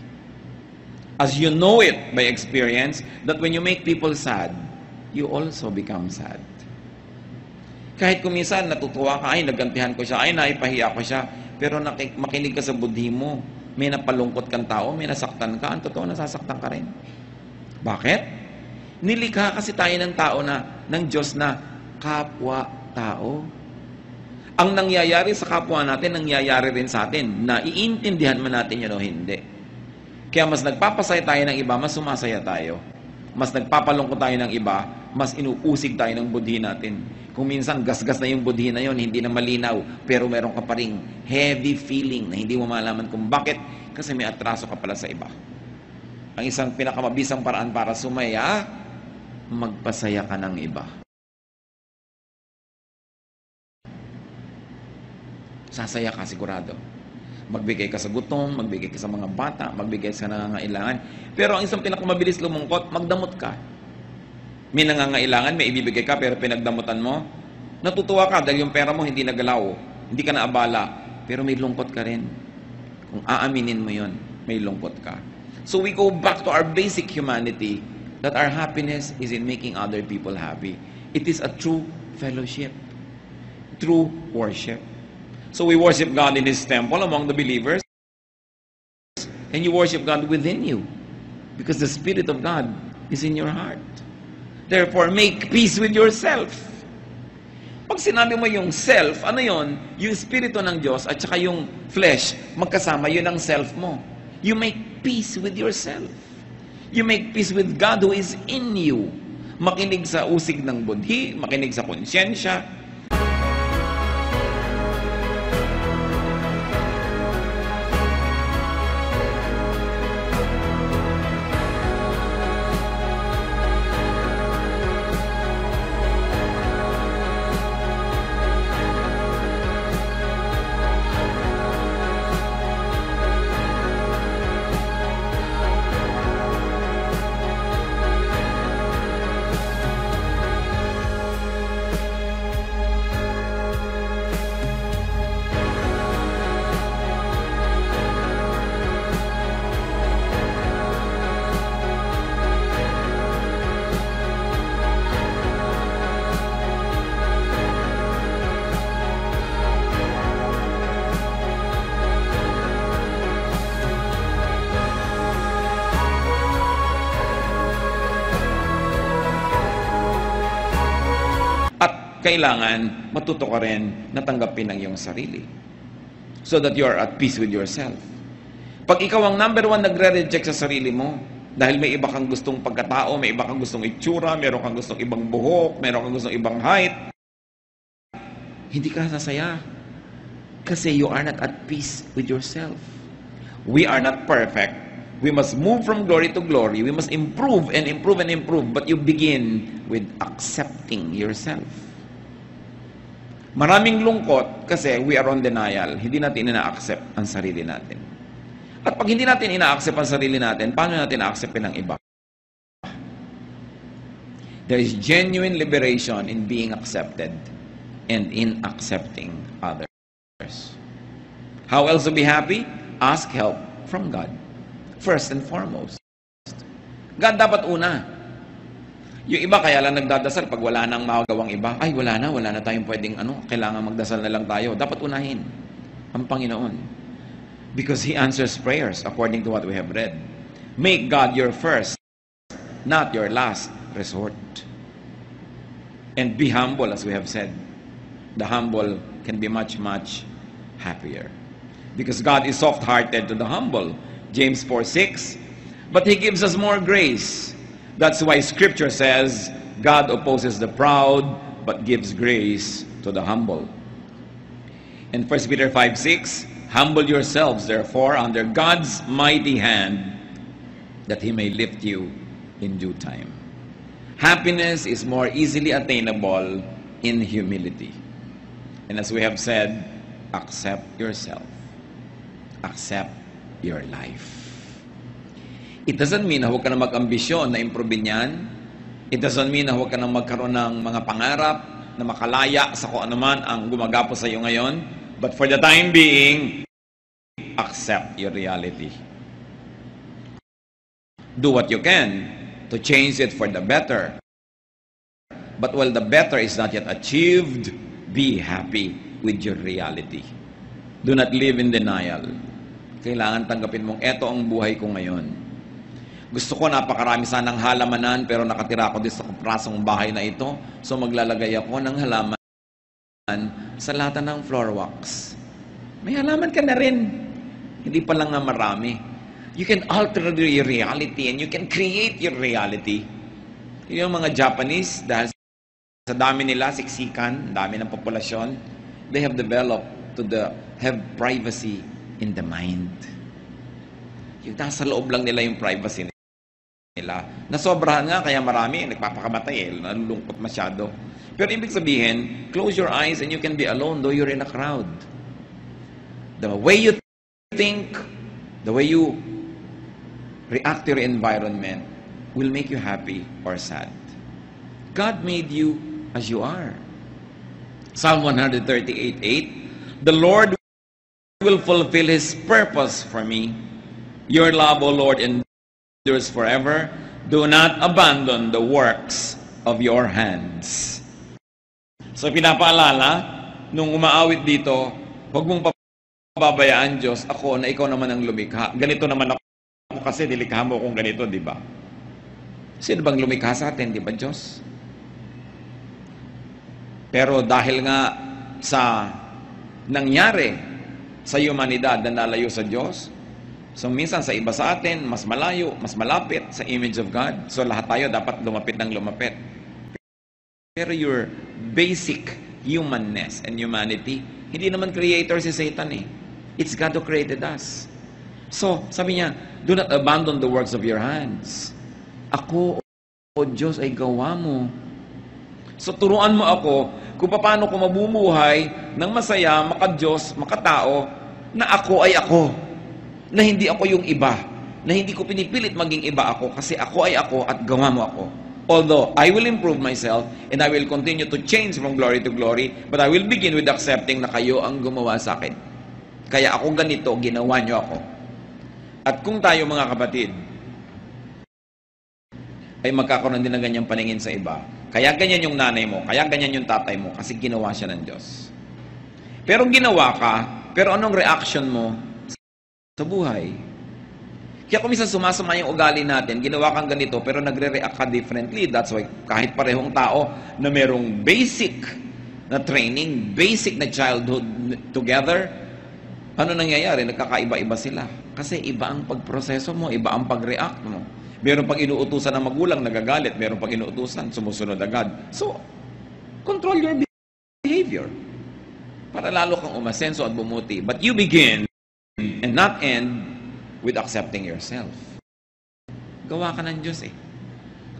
As you know it by experience, that when you make people sad, you also become sad. Kahit kung minsan natutuwa ka, ay nagantihan ko siya, ay naipahiya ko siya, pero makinig ka sa budhi mo, may napalungkot kang tao, may nasaktan ka, ang totoo nasasaktan ka rin. Bakit? Nilikha kasi tayo ng tao na, ng Diyos na kapwa-tao. Ang nangyayari sa kapwa natin, nangyayari rin sa atin. Na iintindihan man natin yun o hindi. Kaya mas nagpapasaya tayo ng iba, mas sumasaya tayo. Mas nagpapalungkot tayo ng iba, mas inuusig tayo ng budhi natin. Kung minsan gasgas na yung budhi na yun, hindi na malinaw, pero meron ka pa ring heavy feeling na hindi mo malaman kung bakit, kasi may atraso ka pala sa iba. Ang isang pinakamabisang paraan para sumaya, magpasaya ka ng iba. Sasaya ka sigurado. Magbigay ka sa gutom, magbigay ka sa mga bata, magbigay sa nangangailangan. Pero ang isang pinakamabilis lumungkot, magdamot ka. May nangangailangan, may ibibigay ka, pero pinagdamutan mo, natutuwa ka dahil yung pera mo hindi nagalaw, hindi ka naabala, pero may lungkot ka rin. Kung aaminin mo yun, may lungkot ka. So we go back to our basic humanity, that our happiness is in making other people happy. It is a true fellowship, true worship. So we worship God in His temple among the believers, and you worship God within you, because the Spirit of God is in your heart. Therefore, make peace with yourself. Pag sinabi mo yung self, ano yon? Yung Espiritu ng Diyos at saka yung flesh, magkasama, yun ang self mo. You make peace with yourself. You make peace with God who is in you. Makinig sa usig ng budhi, makinig sa konsyensya, kailangan matuto ka rin na tanggapin ang iyong sarili. So that you are at peace with yourself. Pag ikaw ang number one nagre-reject sa sarili mo, Dahil may iba kang gustong pagkatao, may iba kang gustong itsura, meron kang gustong ibang buhok, meron kang gustong ibang height. Hindi ka sasaya. Kasi you are not at peace with yourself. We are not perfect. We must move from glory to glory. We must improve and improve and improve. But you begin with accepting yourself. Maraming lungkot kasi we are on denial. Hindi natin ina-accept ang sarili natin. At pag hindi natin ina-accept ang sarili natin, paano natin na-acceptin ng iba? There is genuine liberation in being accepted and in accepting others. How else to be happy? Ask help from God. First and foremost. God dapat una. Yung iba kaya lang nagdadasal pag wala nang magawang iba. Ay, wala na tayong pwedeng kailangan magdasal na lang tayo. Dapat unahin ang Panginoon. Because He answers prayers according to what we have read. Make God your first, not your last resort. And be humble, as we have said. The humble can be much, much happier. Because God is soft-hearted to the humble. James 4:6. But He gives us more grace. That's why Scripture says, God opposes the proud, but gives grace to the humble. And 1 Peter 5:6, humble yourselves, therefore, under God's mighty hand, that He may lift you in due time. Happiness is more easily attainable in humility. And as we have said, accept yourself. Accept your life. It doesn't mean na huwag ka na mag-ambisyon na improvein yan. It doesn't mean na huwag ka na magkaroon ng mga pangarap na makalaya sa kung anuman ang gumagapo sa iyo ngayon. But for the time being, accept your reality. Do what you can to change it for the better. But while the better is not yet achieved, be happy with your reality. Do not live in denial. Kailangan tanggapin mong eto ang buhay ko ngayon. Gusto ko napakarami sanang halamanan pero nakatira ako dito sa prasong bahay na ito. So maglalagay ako ng halaman sa lahat ng floor walks. May halaman ka na rin. Hindi pa lang nga marami. You can alter your reality and you can create your reality. Yung mga Japanese, dahil sa dami nila, siksikan, dami ng populasyon, they have developed have privacy in the mind. Yung nasa loob lang nila yung privacy nila. Nasobrahan nga, kaya marami, nagpapakamatay nalulungkot masyado. Pero ibig sabihin, close your eyes and you can be alone though you're in a crowd. The way you think, the way you react to your environment will make you happy or sad. God made you as you are. Psalm 138:8, the Lord will fulfill His purpose for me. Your love, O Lord, endures forever. Do not abandon the works of your hands. So pinapaalala, nung umaawit dito, huwag mong pababayaan, Diyos, ako na ikaw naman ang lumikha. Ganito naman ako kasi nilikha mo kung ganito, di ba? Sino bang lumikha sa atin, di ba, Diyos? Pero dahil nga sa nangyari sa humanidad na nalayo sa Diyos, so minsan sa iba sa atin, mas malayo, mas malapit sa image of God. So lahat tayo dapat lumapit ng lumapit. Pero your basic humanness and humanity, hindi naman creator si Satan eh. It's God who created us. So, sabi niya, do not abandon the works of your hands. Ako, O Diyos, ay gawa mo. So, turuan mo ako kung paano ko mabumuhay ng masaya, maka-Diyos, makatao, na ako ay ako. Na hindi ako yung iba. Na hindi ko pinipilit maging iba ako kasi ako ay ako at gawa mo ako. Although, I will improve myself and I will continue to change from glory to glory, but I will begin with accepting na kayo ang gumawa sa akin. Kaya ako ganito, ginawa niyo ako. At kung tayo mga kapatid, ay magkakaroon din ng ganyang paningin sa iba, kaya ganyan yung nanay mo, kaya ganyan yung tatay mo, kasi ginawa siya ng Diyos. Pero ginawa ka, pero anong reaction mo sa buhay? Kaya kung minsan sumasama yung ugali natin, ginawa kang ganito, pero nagre-react ka differently. That's why kahit parehong tao na merong basic na training, basic na childhood together, ano nangyayari? Nagkakaiba-iba sila. Kasi iba ang pagproseso mo, iba ang pag-react mo. Meron pang inuutusan ng magulang, nagagalit. Meron pang inuutusan, sumusunod agad. So, control your behavior para lalo kang umasenso at bumuti. But you begin and not end with accepting yourself. Gawa ka ng Diyos eh.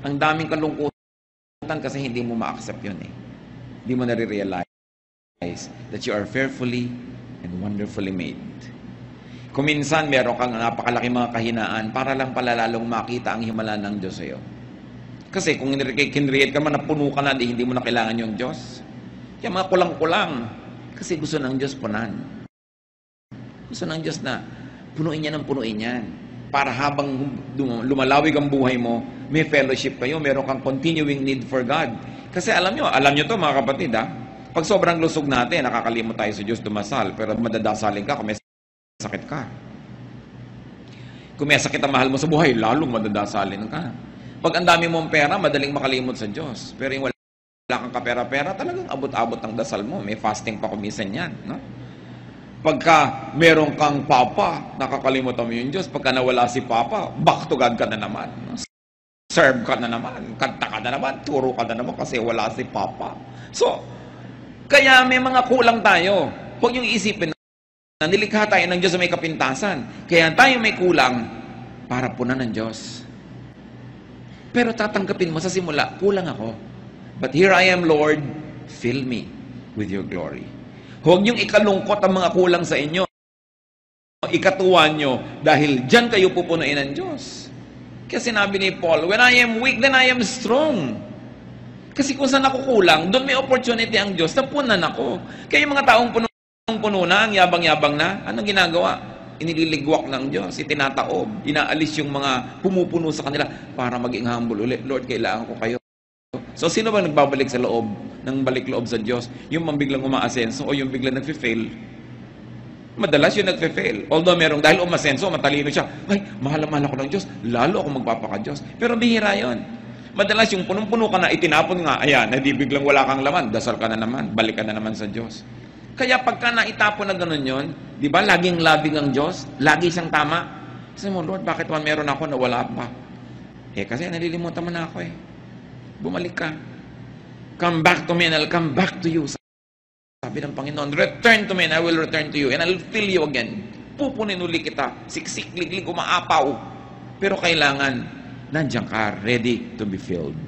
Ang daming kalungkutan kasi hindi mo ma-accept yun eh. Hindi mo nare-realize that you are fearfully and wonderfully made. Kung minsan meron kang napakalaki mga kahinaan para lang palalalong makita ang himala ng Diyos sa'yo. Kasi kung kinreate ka man, napuno ka na, hindi mo na kailangan yung Diyos. Kaya mga kulang-kulang. Kasi gusto ng Diyos punan. Gusto ng Diyos na punuin niya ng punuin yan. Para habang lumalawig ang buhay mo, may fellowship kayo, meron kang continuing need for God. Kasi alam nyo to mga kapatid ha, pag sobrang lusog natin, nakakalimot tayo sa Diyos dumasal, pero madadasalin ka kung may sakit ka. Kung may sakit ang mahal mo sa buhay, lalong madadasalin ka. Pag ang dami mong pera, madaling makalimot sa Diyos. Pero yung wala kang kapera-pera, talagang abot-abot ang dasal mo. May fasting pa kumisan yan. No? Pagka meron kang papa, nakakalimutan mo yung Diyos. Pagka nawala si papa, back to God ka na naman. No? Serve ka na naman, kanta ka na naman, turo ka na naman kasi wala si papa. So, kaya may mga kulang tayo. Huwag yung isipin na nilikha tayo ng Diyos na may kapintasan. Kaya tayo may kulang para punan ng Diyos. Pero tatanggapin mo sa simula, kulang ako. But here I am, Lord, fill me with your glory. Huwag niyong ikalungkot ang mga kulang sa inyo. Ikatuwa nyo dahil dyan kayo pupunuin ng Diyos. Kaya sinabi ni Paul, when I am weak, then I am strong. Kasi kung saan ako kulang, doon may opportunity ang Diyos na punan ako. Kaya yung mga taong puno na, ang yabang-yabang na, anong ginagawa? Iniligwak ng Diyos, itinataob, inaalis yung mga pumupuno sa kanila para maging humble ulit. Lord, kailangan ko kayo. So, sino ba nagbabalik sa loob, ng balik loob sa Diyos? Yung biglang umaasenso o yung biglang nagfe-fail? Madalas yung nagfe-fail. Although merong, dahil umasenso, matalino siya, ay, mahal-mahal ako ng Diyos, lalo ako magpapaka-Diyos. Pero bihira yun. Madalas yung punong-puno ka na, itinapon nga, ayan, hindi biglang wala kang laman, dasal ka na naman, balik ka na naman sa Diyos. Kaya pagka naitapon na gano'n yun, di ba, laging labing ang Diyos, lagi siyang tama. Sabi mo, Lord, bakit man meron ako na wala pa? Eh, kasi nalilimutan mo na ako eh. Bumalik ka. Come back to me and I'll come back to you. Sabi ng Panginoon, return to me and I will return to you and I'll fill you again. Pupunin uli kita, siksik, liglig, umaapaw. Pero kailangan, nandiyan ka, ready to be filled.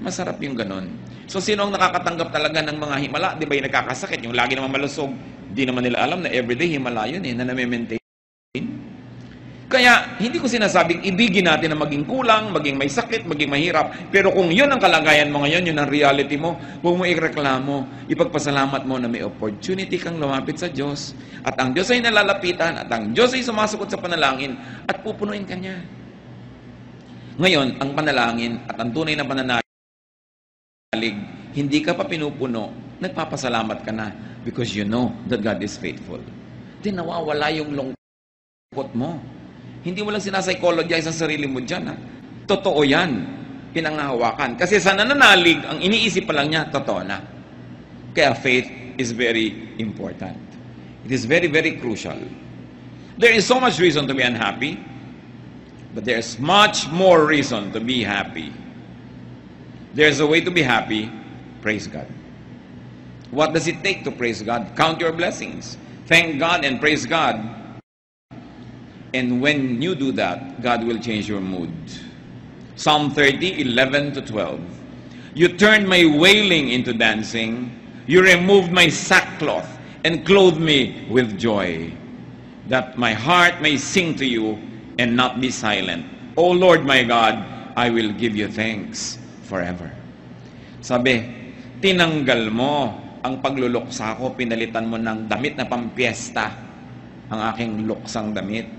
Masarap yung ganon. So, sino ang nakakatanggap talaga ng mga himala? Di ba yung nagkakasakit? Yung lagi naman malusog. Di naman nila alam na everyday himala yun na nami-maintain. Kaya, hindi ko sinasabing ibigin natin na maging kulang, maging may sakit, maging mahirap. Pero kung yun ang kalagayan mo ngayon, yun ang reality mo, huwag mo ireklamo, ipagpasalamat mo na may opportunity kang lumapit sa Diyos. At ang Diyos ay nalalapitan, at ang Diyos ay sumasagot sa panalangin, at pupunuin ka niya. Ngayon, ang panalangin at ang tunay na pananalig, hindi ka pa pinupuno, nagpapasalamat ka na because you know that God is faithful. Di nawawala yung lungkot mo. Hindi mo lang sinapsychologize ang sarili mo dyan. Ha? Totoo yan. Pinangahawakan. Kasi sa nananalig, ang iniisip pa lang niya, totoo na. Kaya faith is very important. It is very, very crucial. There is so much reason to be unhappy, but there is much more reason to be happy. There's a way to be happy. Praise God. What does it take to praise God? Count your blessings. Thank God and praise God. And when you do that, God will change your mood. Psalm 30, 11 to 12. You turned my wailing into dancing. You removed my sackcloth and clothed me with joy, that my heart may sing to you and not be silent. O Lord my God, I will give you thanks forever. Sabi, tinanggal mo ang pagluluksa ko, pinalitan mo ng damit na pampiesta, ang aking luksang damit.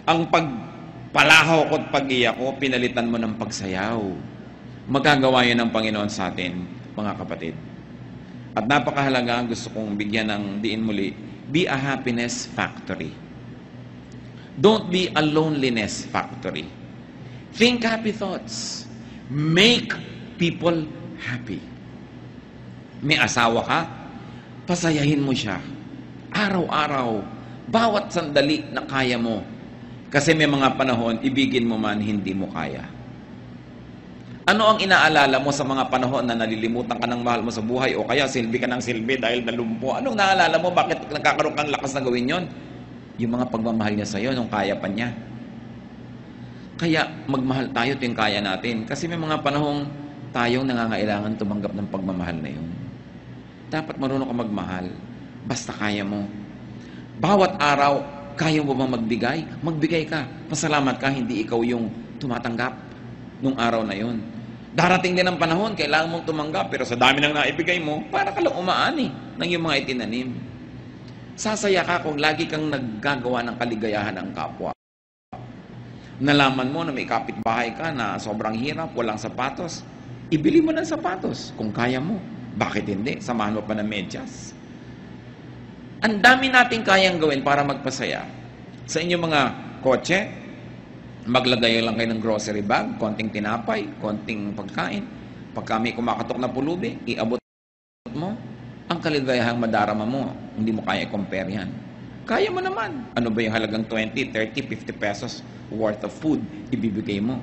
Ang pagpalahaw ko at pag-iyak ko, pinalitan mo ng pagsayaw. Magagawa yun ng Panginoon sa atin, mga kapatid. At napakahalaga, gusto kong bigyan ng diin muli, be a happiness factory. Don't be a loneliness factory. Think happy thoughts. Make people happy. May asawa ka, pasayahin mo siya. Araw-araw, bawat sandali na kaya mo. Kasi may mga panahon, ibigin mo man, hindi mo kaya. Ano ang inaalala mo sa mga panahon na nalilimutan ka ng mahal mo sa buhay o kaya silbi ka ng silbi dahil nalumpo? Anong naalala mo? Bakit nagkakaroon kang lakas na gawin yon? Yung mga pagmamahal niya sa'yo nung kaya pa niya. Kaya magmahal tayo tuwing kaya natin. Kasi may mga panahong tayong nangangailangan tumanggap ng pagmamahal na yun. Dapat marunong ka magmahal. Basta kaya mo. Bawat araw, kaya mo bang magbigay? Magbigay ka. Pasalamat ka, hindi ikaw yung tumatanggap nung araw na yun. Darating din ang panahon, kailangan mong tumanggap, pero sa dami nang naibigay mo, para ka lang umaani ng iyong mga itinanim. Sasaya ka kung lagi kang naggagawa ng kaligayahan ng kapwa. Nalaman mo na may kapitbahay ka na sobrang hirap, walang sapatos, ibili mo ng sapatos kung kaya mo. Bakit hindi? Samahan mo pa ng medyas. Ang dami nating kayang gawin para magpasaya. Sa inyong mga kotse, maglagay lang kayo ng grocery bag, konting tinapay, konting pagkain. Pagka may kumakatok na pulubi, iabot mo. Ang kaligayahang madarama mo, hindi mo kaya i-compare yan. Kaya mo naman. Ano ba yung halagang 20, 30, 50 pesos worth of food ibibigay mo?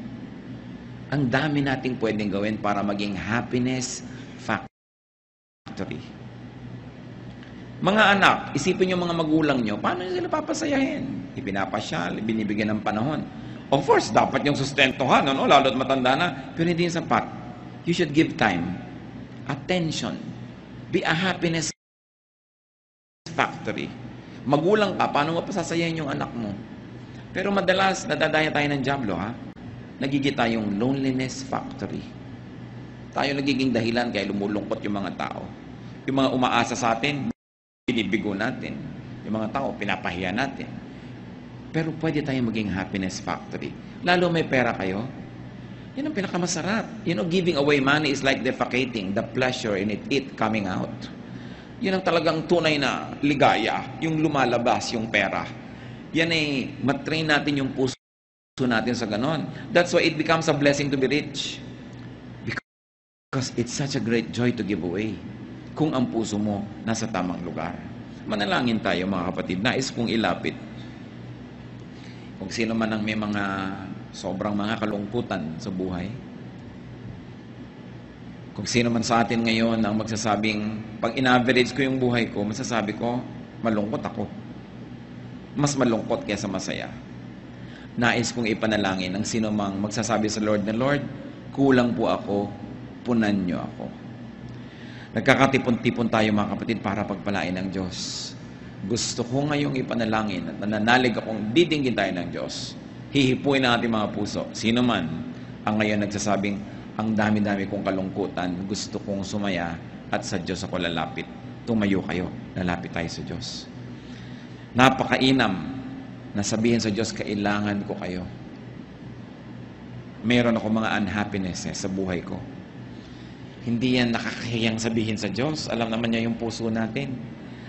Ang dami nating pwedeng gawin para maging happiness factory. Mga anak, isipin nyo mga magulang nyo, paano nyo sila papasayahin? Ipinapasyal, binibigyan ng panahon. Of course, dapat yung sustentuhan, no? Lalo't matanda na, pero hindi yung sapat. You should give time, attention, be a happiness factory. Magulang ka, paano mo pasasayahin yung anak mo? Pero madalas, nadadaya tayo ng diablo, ha? Nagiging tayong loneliness factory. Tayo nagiging dahilan kaya lumulungkot yung mga tao. Yung mga umaasa sa atin, binibigo natin. Yung mga tao, pinapahiya natin. Pero pwede tayong maging happiness factory. Lalo may pera kayo, yun ang pinakamasarap. You know, giving away money is like defecating, the pleasure in it coming out. Yun ang talagang tunay na ligaya, yung lumalabas, yung pera. Yan ay matrain natin yung puso natin sa ganon. That's why it becomes a blessing to be rich. Because it's such a great joy to give away. Kung ang puso mo nasa tamang lugar. Manalangin tayo mga kapatid. Nais kong ilapit. Kung sino man ang may mga sobrang mga kalungkutan sa buhay. Kung sino man sa atin ngayon ang magsasabing, pag in-average ko yung buhay ko, masasabi ko, malungkot ako. Mas malungkot kaysa masaya. Nais kong ipanalangin ang sino mang magsasabi sa Lord na, Lord, kulang po ako, punan niyo ako. Nagkakatipon-tipon tayo mga kapatid para pagpalain ng Diyos. Gusto ko ngayong ipanalangin at nananalig akong didinggin tayo ng Diyos. Hihipuin ang ating mga puso. Sino man ang ngayon nagsasabing, ang dami-dami kong kalungkutan, gusto kong sumaya at sa Diyos ako lalapit. Tumayo kayo, lalapit tayo sa Diyos. Napakainam na sabihin sa Diyos, kailangan ko kayo. Meron ako mga unhappiness sa buhay ko. Hindi yan nakakahiyang sabihin sa Diyos. Alam naman niya yung puso natin.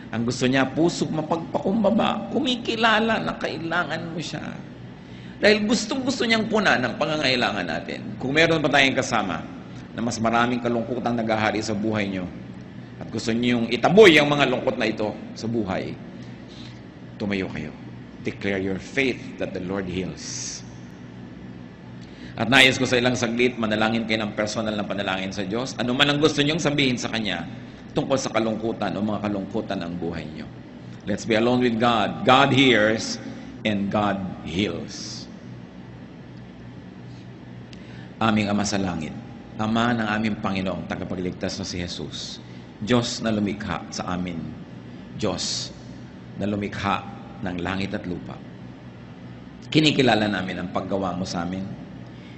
Ang gusto niya, puso mapagpakumbaba, kumikilala na kailangan mo siya. Dahil gustong-gusto niyang punan ng pangangailangan natin. Kung meron pa tayong kasama na mas maraming kalungkutang naghahari sa buhay niyo at gusto niyong itaboy ang mga lungkot na ito sa buhay, tumayo kayo. Declare your faith that the Lord heals. At nais ko sa ilang saglit, manalangin kayo ng personal na panalangin sa Diyos. Ano man ang gusto niyong sabihin sa Kanya tungkol sa kalungkutan o mga kalungkutan ng buhay niyo. Let's be alone with God. God hears and God heals. Aming Ama sa langit, Ama ng aming Panginoong tagapagligtas na si Jesus, Diyos na lumikha sa amin, Diyos na lumikha ng langit at lupa. Kinikilala namin ang paggawa mo sa amin.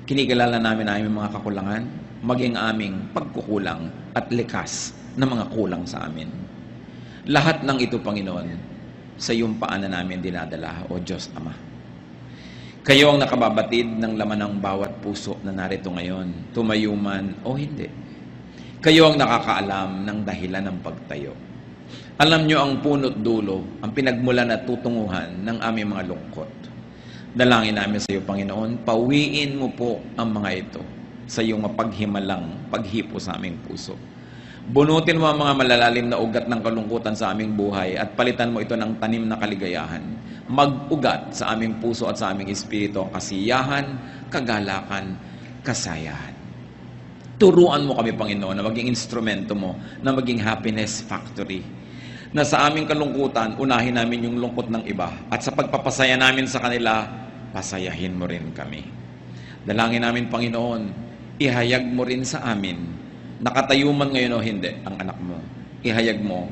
Kinikilala namin ang aming mga kakulangan, maging aming pagkukulang at likas na mga kulang sa amin. Lahat ng ito, Panginoon, sa iyong paanan namin dinadala, O Diyos Ama. Kayo ang nakababatid ng laman ng bawat puso na narito ngayon, tumayo man o hindi. Kayo ang nakakaalam ng dahilan ng pagtayo. Alam nyo ang punot dulo, ang pinagmulan at tutunguhan ng aming mga lungkot. Dalangin namin sa iyo, Panginoon, pawiin mo po ang mga ito sa iyong mapaghimalang paghipo sa aming puso. Bunutin mo ang mga malalalim na ugat ng kalungkutan sa aming buhay at palitan mo ito ng tanim na kaligayahan. Mag-ugat sa aming puso at sa aming espiritu ang kasiyahan, kagalakan, kasayahan. Turuan mo kami, Panginoon, na maging instrumento mo, na maging happiness factory. Na sa aming kalungkutan, unahin namin yung lungkot ng iba. At sa pagpapasaya namin sa kanila, pasayahin mo rin kami. Dalangin namin, Panginoon, ihayag mo rin sa amin, nakatayo man ngayon o hindi, ang anak mo. Ihayag mo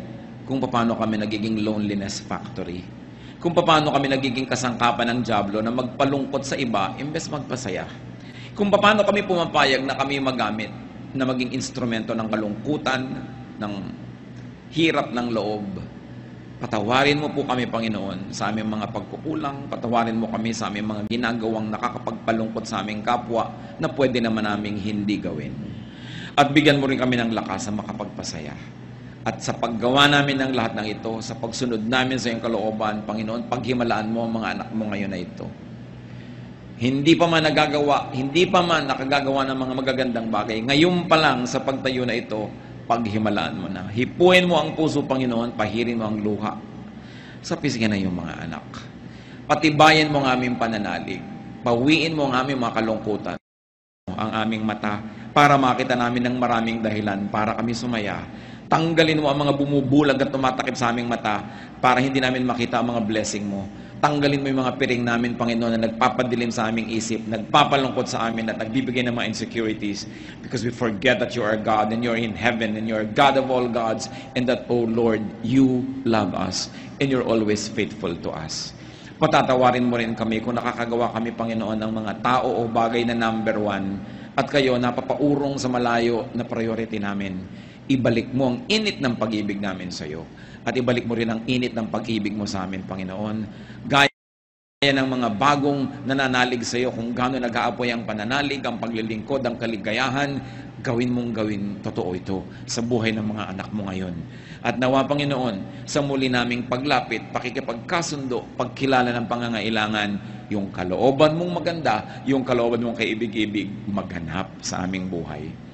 kung paano kami nagiging loneliness factory. Kung paano kami nagiging kasangkapan ng dyablo na magpalungkot sa iba imbes magpasaya. Kung paano kami pumapayag na kami magamit na maging instrumento ng kalungkutan, ng hirap ng loob. Patawarin mo po kami, Panginoon, sa aming mga pagkukulang. Patawarin mo kami sa aming mga ginagawang nakakapagpalungkot sa aming kapwa na pwede naman naming hindi gawin. At bigyan mo rin kami ng lakas na makapagpasaya. At sa paggawa namin ng lahat ng ito, sa pagsunod namin sa iyong kalooban, Panginoon, paghimalaan mo ang mga anak mo ngayon na ito. Hindi pa man nakagagawa ng mga magagandang bagay. Ngayon pa lang sa pagtayo na ito, paghimalaan mo na. Hipuin mo ang puso, Panginoon, pahirin mo ang luha sa pisngi ng iyong mga anak. Patibayan mo ang aming pananalig. Pawiin mo ang aming mga kalungkutan. Ang aming mata para makita namin ng maraming dahilan para kami sumaya. Tanggalin mo ang mga bumubulag at tumatakip sa aming mata para hindi namin makita ang mga blessing mo. Tanggalin mo yung mga piring namin, Panginoon, na nagpapadilim sa aming isip, nagpapalungkot sa amin at nagbibigay ng mga insecurities because we forget that you are God and you're in heaven and you're God of all gods and that, oh Lord, you love us and you're always faithful to us. Patatawarin mo rin kami kung nakakagawa kami, Panginoon, ng mga tao o bagay na number one at kayo napapaurong sa malayo na priority namin. Ibalik mo ang init ng pag-ibig namin sa iyo at ibalik mo rin ang init ng pag-ibig mo sa amin, Panginoon. Gaya ng mga bagong nananalig sa iyo, kung gaano nag-aapoy ang pananalig, ang paglilingkod, ang kaligayahan, gawin mong gawin totoo ito sa buhay ng mga anak mo ngayon. At nawa, Panginoon, sa muli naming paglapit, pakikipagkasundo, pagkilala ng pangangailangan, yung kalooban mong maganda, yung kalooban mong kaibig-ibig, maghanap sa aming buhay.